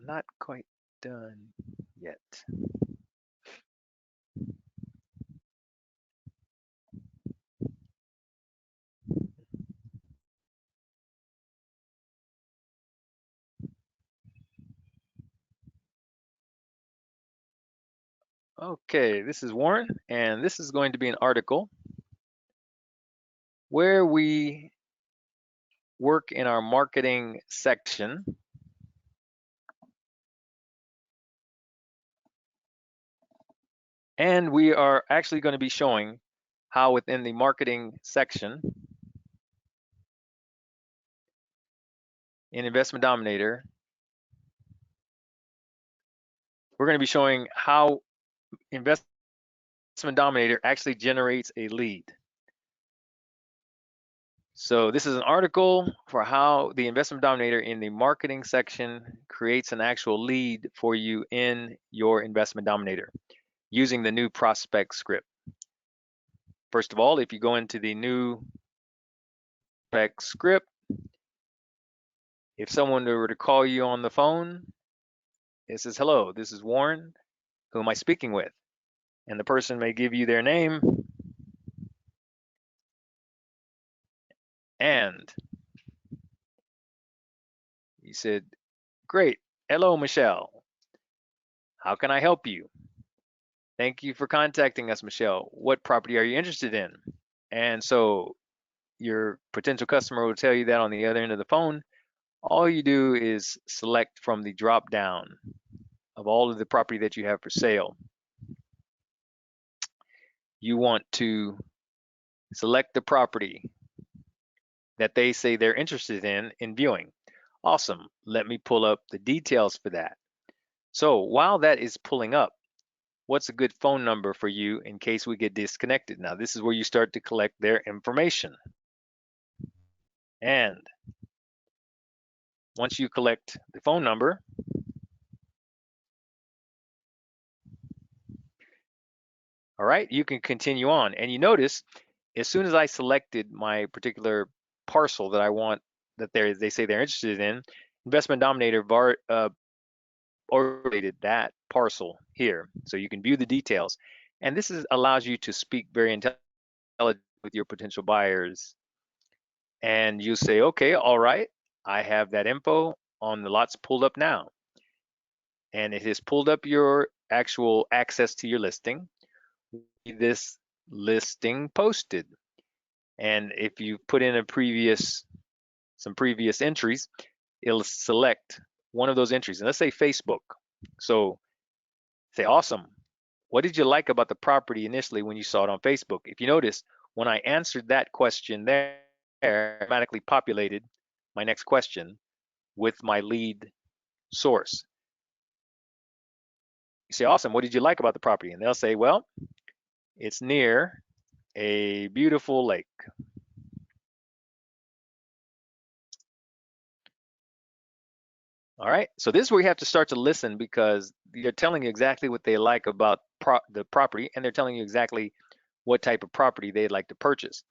not quite done yet. Okay, this is Warren, and this is going to be an article where we work in our marketing section. And we are actually going to be showing how within the marketing section in Investment Dominator, we're going to be showing how Investment Dominator actually generates a lead. So this is an article for how the Investment Dominator in the marketing section creates an actual lead for you in your Investment Dominator using the new prospect script. First of all, if you go into the new prospect script, if someone were to call you on the phone, it says, hello, this is Warren. Who am I speaking with? And the person may give you their name and you said, great. Hello, Michelle. How can I help you? Thank you for contacting us, Michelle. What property are you interested in? And so your potential customer will tell you that on the other end of the phone. All you do is select from the drop down of all of the property that you have for sale. You want to select the property that they say they're interested in viewing. Awesome. Let me pull up the details for that. So while that is pulling up, what's a good phone number for you in case we get disconnected? Now, this is where you start to collect their information. And once you collect the phone number, all right, you can continue on. And you notice, as soon as I selected my particular parcel that I want, that they say they're interested in, Investment Dominator overlaid that parcel here, so you can view the details. And this allows you to speak very intelligently with your potential buyers. And you say, okay, all right, I have that info on the lots pulled up now. And it has pulled up your actual access to your listing. This listing posted. And if you put in some previous entries, it'll select one of those entries. And let's say Facebook. So say, awesome. What did you like about the property initially when you saw it on Facebook? If you notice, when I answered that question there, automatically populated my next question with my lead source. You say, awesome, what did you like about the property? And they'll say, well, it's near a beautiful lake. All right, so this is where you have to start to listen because they're telling you exactly what they like about the property, and they're telling you exactly what type of property they'd like to purchase.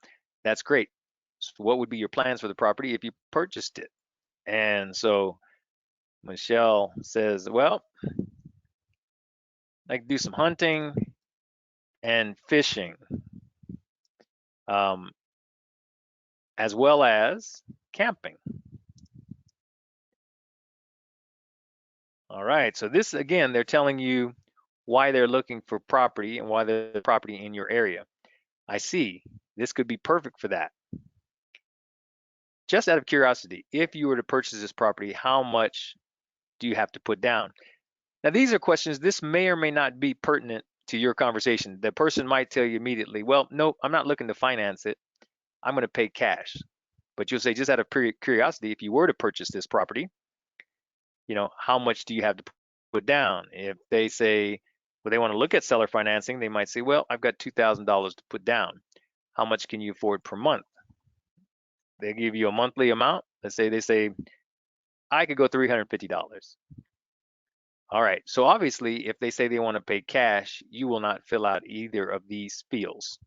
That's great. So what would be your plans for the property if you purchased it? And so Michelle says, well, I like to do some hunting and fishing, um, as well as camping. All right, so this again, they're telling you why they're looking for property and why there's property in your area. I see, this could be perfect for that. Just out of curiosity, if you were to purchase this property, how much do you have to put down? Now, these are questions, this may or may not be pertinent to your conversation. The person might tell you immediately, well, no, I'm not looking to finance it. I'm going to pay cash. But you'll say, just out of curiosity, if you were to purchase this property, how much do you have to put down? If they say, well, they want to look at seller financing, they might say, well, I've got $2,000 to put down. How much can you afford per month? They give you a monthly amount. Let's say they say, I could go $350. All right, so obviously, if they say they want to pay cash, you will not fill out either of these fields.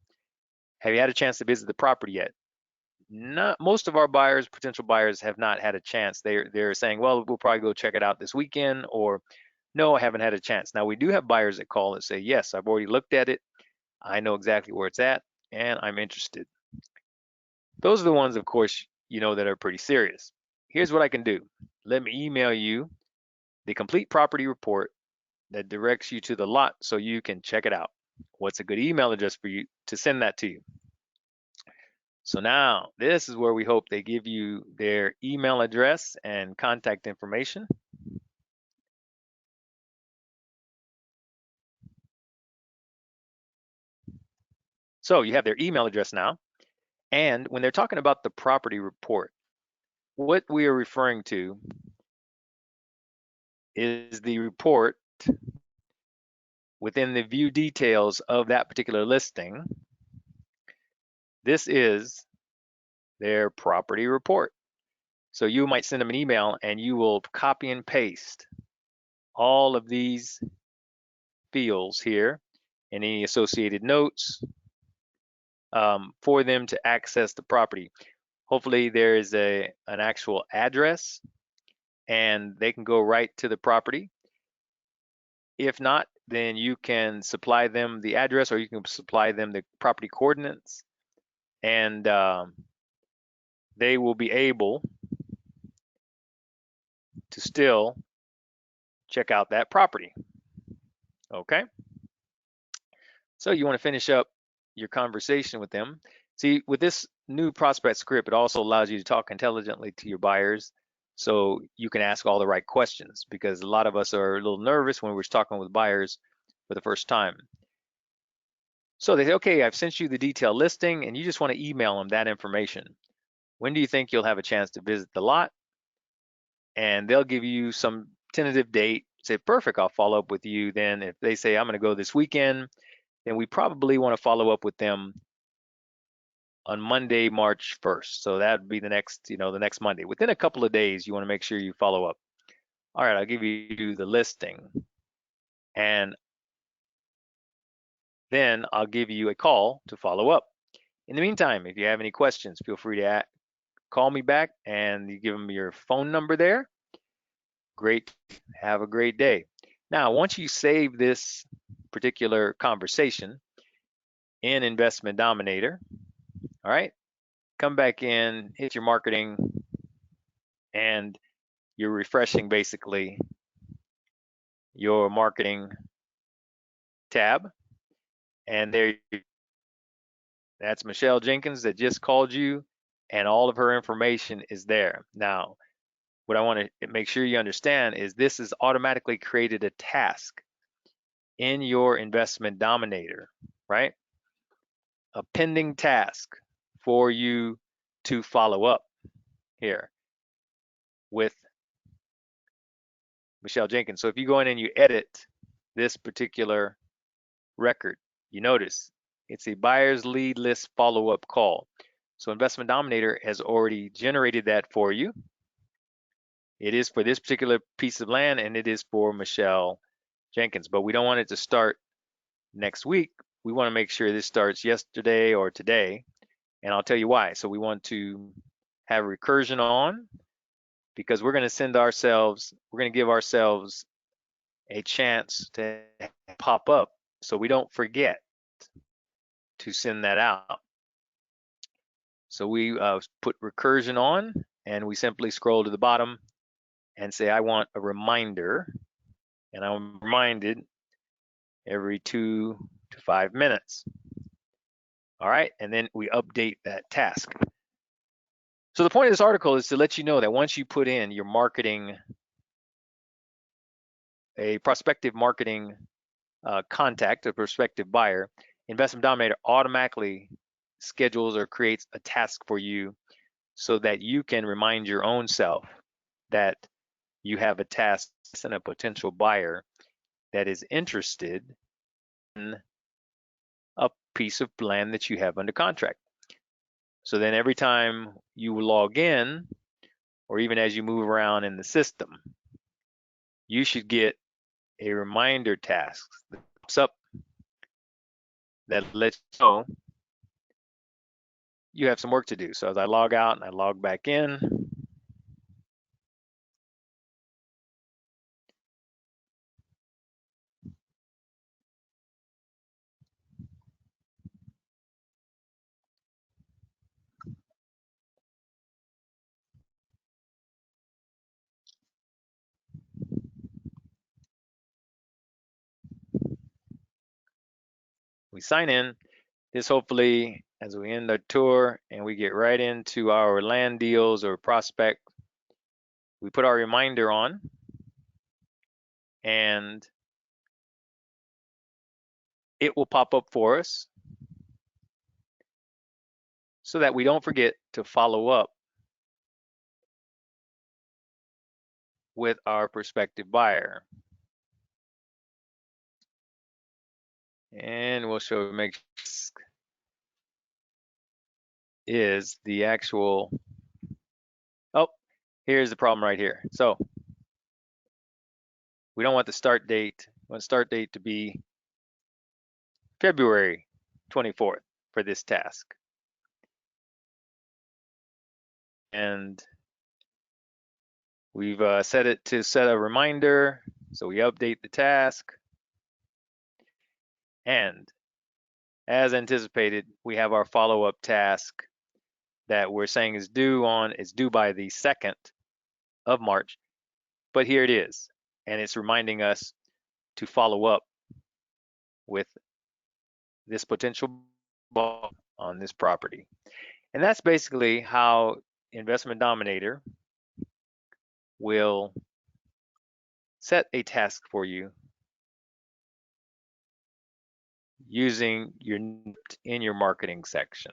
Have you had a chance to visit the property yet? most of our buyers, potential buyers, have not had a chance. They're saying, well, we'll probably go check it out this weekend, or no, I haven't had a chance. Now we do have buyers that call and say, yes, I've already looked at it. I know exactly where it's at, and I'm interested. Those are the ones, of course, that are pretty serious. Here's what I can do. Let me email you the complete property report that directs you to the lot so you can check it out. What's a good email address for you to send that to you? So now this is where we hope they give you their email address and contact information. So you have their email address now. And when they're talking about the property report, what we are referring to is the report within the view details of that particular listing. This is their property report. So you might send them an email and you will copy and paste all of these fields here and any associated notes for them to access the property. Hopefully there is an actual address and they can go right to the property. If not, then you can supply them the address or you can supply them the property coordinates, and they will be able to still check out that property. Okay? So you want to finish up your conversation with them. See, with this new prospect script, it also allows you to talk intelligently to your buyers so you can ask all the right questions, because a lot of us are a little nervous when we're talking with buyers for the first time. So they say, okay, I've sent you the detailed listing and you just want to email them that information. When do you think you'll have a chance to visit the lot? And they'll give you some tentative date. Say, perfect, I'll follow up with you then. If they say, I'm going to go this weekend, then we probably want to follow up with them on Monday, March 1st. So that would be the next Monday. Within a couple of days, you want to make sure you follow up. All right, I'll give you the listing. And then I'll give you a call to follow up. In the meantime, if you have any questions, feel free to call me back, and you give them your phone number there. Great. Have a great day. Now, once you save this particular conversation in Investment Dominator, all right, come back in, hit your marketing, and you're refreshing basically your marketing tab. And that's Michelle Jenkins that just called you, and all of her information is there. Now, what I want to make sure you understand is this has automatically created a task in your Investment Dominator, right? A pending task for you to follow up here with Michelle Jenkins. So if you go in and you edit this particular record, you notice it's a buyer's lead list follow-up call. So Investment Dominator has already generated that for you. It is for this particular piece of land and it is for Michelle Jenkins, but we don't want it to start next week. We want to make sure this starts yesterday or today, and I'll tell you why. So we want to have recursion on, because we're going to give ourselves a chance to pop up so we don't forget to send that out. So we put recursion on, and we simply scroll to the bottom and say, I want a reminder, and I'm reminded every 2 to 5 minutes. All right, and then we update that task. So the point of this article is to let you know that once you put in your marketing, a prospective marketing contact, a prospective buyer, Investment Dominator automatically schedules or creates a task for you so that you can remind your own self that you have a task and a potential buyer that is interested in a piece of land that you have under contract. So then every time you log in, or even as you move around in the system, you should get a reminder task that pops up that lets you know you have some work to do. So as I log out and I log back in, we sign in. This hopefully, as we end the tour and we get right into our land deals or prospect, we put our reminder on and it will pop up for us so that we don't forget to follow up with our prospective buyer. And we'll show make is the actual, oh, here's the problem right here. So we don't want the start date, we want the start date to be February 24th for this task. And we've set it to set a reminder. So we update the task. And as anticipated, we have our follow-up task that we're saying is due by the 2nd of March. But here it is. And it's reminding us to follow up with this potential buyer on this property. And that's basically how Investment Dominator will set a task for you using your in your marketing section.